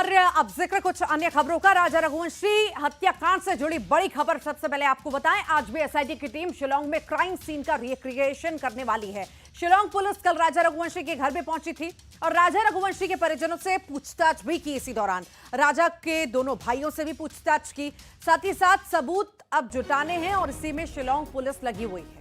और अब जिक्र कुछ अन्य खबरों का। राजा रघुवंशी हत्याकांड से जुड़ी बड़ी खबर सबसे पहले आपको बताएं। आज भी एसआईटी की टीम शिलांग में क्राइम सीन का रिक्रिएशन करने वाली है। शिलांग पुलिस कल राजा रघुवंशी के घर में पहुंची थी और राजा रघुवंशी के परिजनों से पूछताछ भी की। इसी दौरान राजा के दोनों भाइयों से भी पूछताछ की, साथ ही साथ सबूत अब जुटाने हैं और इसी में शिलांग पुलिस लगी हुई है।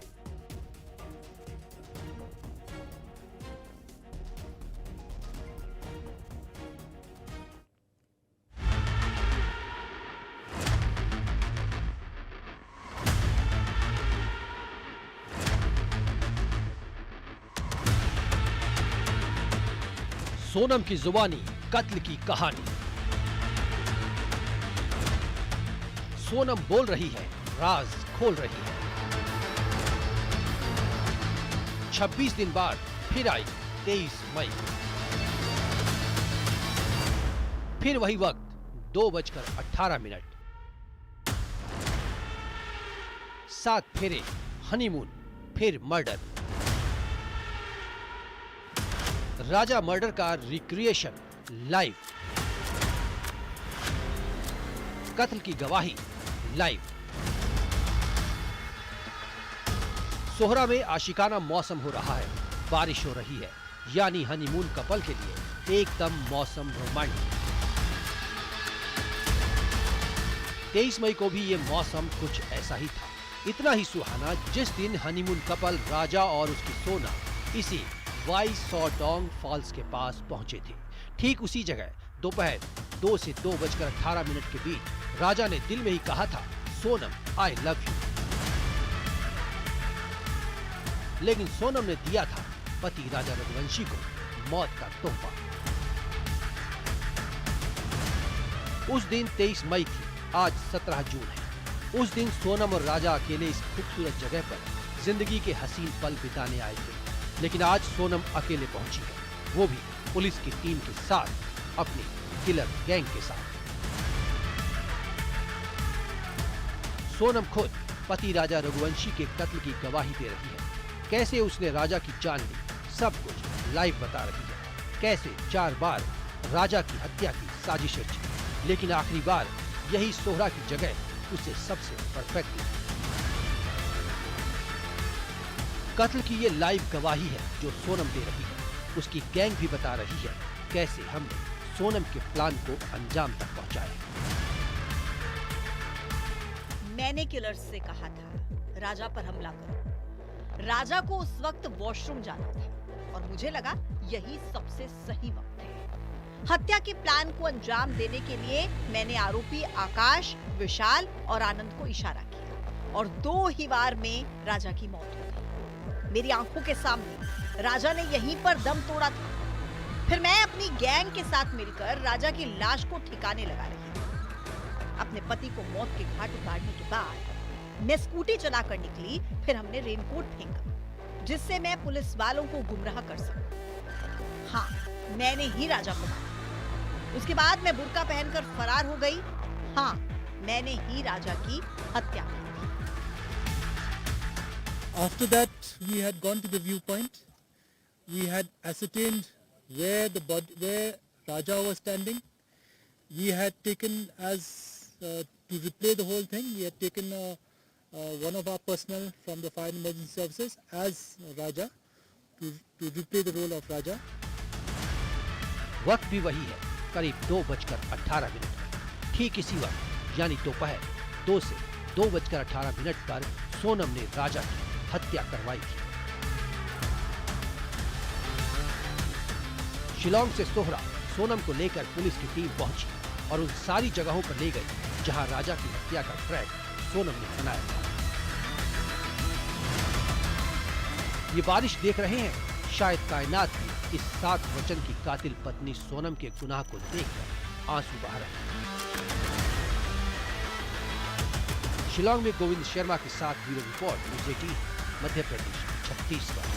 सोनम की जुबानी कत्ल की कहानी। सोनम बोल रही है, राज खोल रही है। 26 दिन बाद फिर आई 23 मई। फिर वही वक्त 2:18। 7 फेरे, हनीमून, फिर मर्डर। राजा मर्डर का रिक्रिएशन लाइव। कत्ल की गवाही लाइव। सोहरा में आशिकाना मौसम हो रहा है, बारिश हो रही है, यानी हनीमून कपल के लिए एकदम मौसम रोमांटिक। 23 मई को भी ये मौसम कुछ ऐसा ही था, इतना ही सुहाना जिस दिन हनीमून कपल राजा और उसकी सोना इसी वाई सॉडोंग फॉल्स के पास पहुंचे थे। ठीक उसी जगह दोपहर 2 से 2:18 के बीच राजा ने दिल में ही कहा था, सोनम आई लव यू। लेकिन सोनम ने दिया था पति राजा रघुवंशी को मौत का तोहफा। उस दिन 23 मई थी, आज 17 जून है। उस दिन सोनम और राजा अकेले इस खूबसूरत जगह पर जिंदगी के हसीन पल बिताने आए थे। लेकिन आज सोनम अकेले पहुंची है, वो भी पुलिस की टीम के साथ, अपनी किलर गैंग के साथ। सोनम खुद पति राजा रघुवंशी के कत्ल की गवाही दे रही है। कैसे उसने राजा की जान ली, सब कुछ लाइव बता रही है। कैसे 4 बार राजा की हत्या की साजिश रची, लेकिन आखिरी बार यही सोहरा की जगह उसे सबसे परफेक्ट लगी। कत्ल की ये लाइव गवाही है जो सोनम दे रही है। उसकी गैंग भी बता रही है कैसे हमने सोनम के प्लान को अंजाम तक पहुंचाया। मैंने किलर्स से कहा था राजा पर हमला करो। राजा को उस वक्त वॉशरूम जाना था और मुझे लगा यही सबसे सही वक्त है। हत्या के प्लान को अंजाम देने के लिए मैंने आरोपी आकाश, विशाल और आनंद को इशारा किया और 2 ही बार में राजा की मौत हो गई। मेरी आंखों के सामने राजा ने यहीं पर दम तोड़ा था। फिर मैं अपनी गैंग के साथ मिलकर राजा की लाश को ठिकाने लगा रही थी। अपने पति को मौत के घाट उतारने के बाद मैं स्कूटी चलाकर निकली। फिर हमने रेनकोट फेंका जिससे मैं पुलिस वालों को गुमराह कर सकूं। हाँ, मैंने ही राजा को मारा। उसके बाद मैं बुर्का पहनकर फरार हो गई। हाँ, मैंने ही राजा की हत्या की। After that, we had gone to the viewpoint. We had ascertained where Raja was standing. We had taken to replay the whole thing. We had taken one of our personnel from the fire and emergency services as Raja to replay the role of Raja. वक्त भी वही है, करीब 2:18। ठीक इसी वक्त यानी दोपहर 2 से 2:18 पर सोनम ने राजा की हत्या करवाई थी। शिलांग से सोहरा सोनम को लेकर पुलिस की टीम पहुंची और उन सारी जगहों पर ले गई जहां राजा की हत्या का ट्रैक सोनम ने बनाया था। ये बारिश देख रहे हैं, शायद कायनात भी इस 7 वचन की कातिल पत्नी सोनम के गुनाह को देखकर आंसू बहा रहे हैं। शिलांग में गोविंद शर्मा के साथ bureau report, news 18, Madhya Pradesh, Chhattisgarh.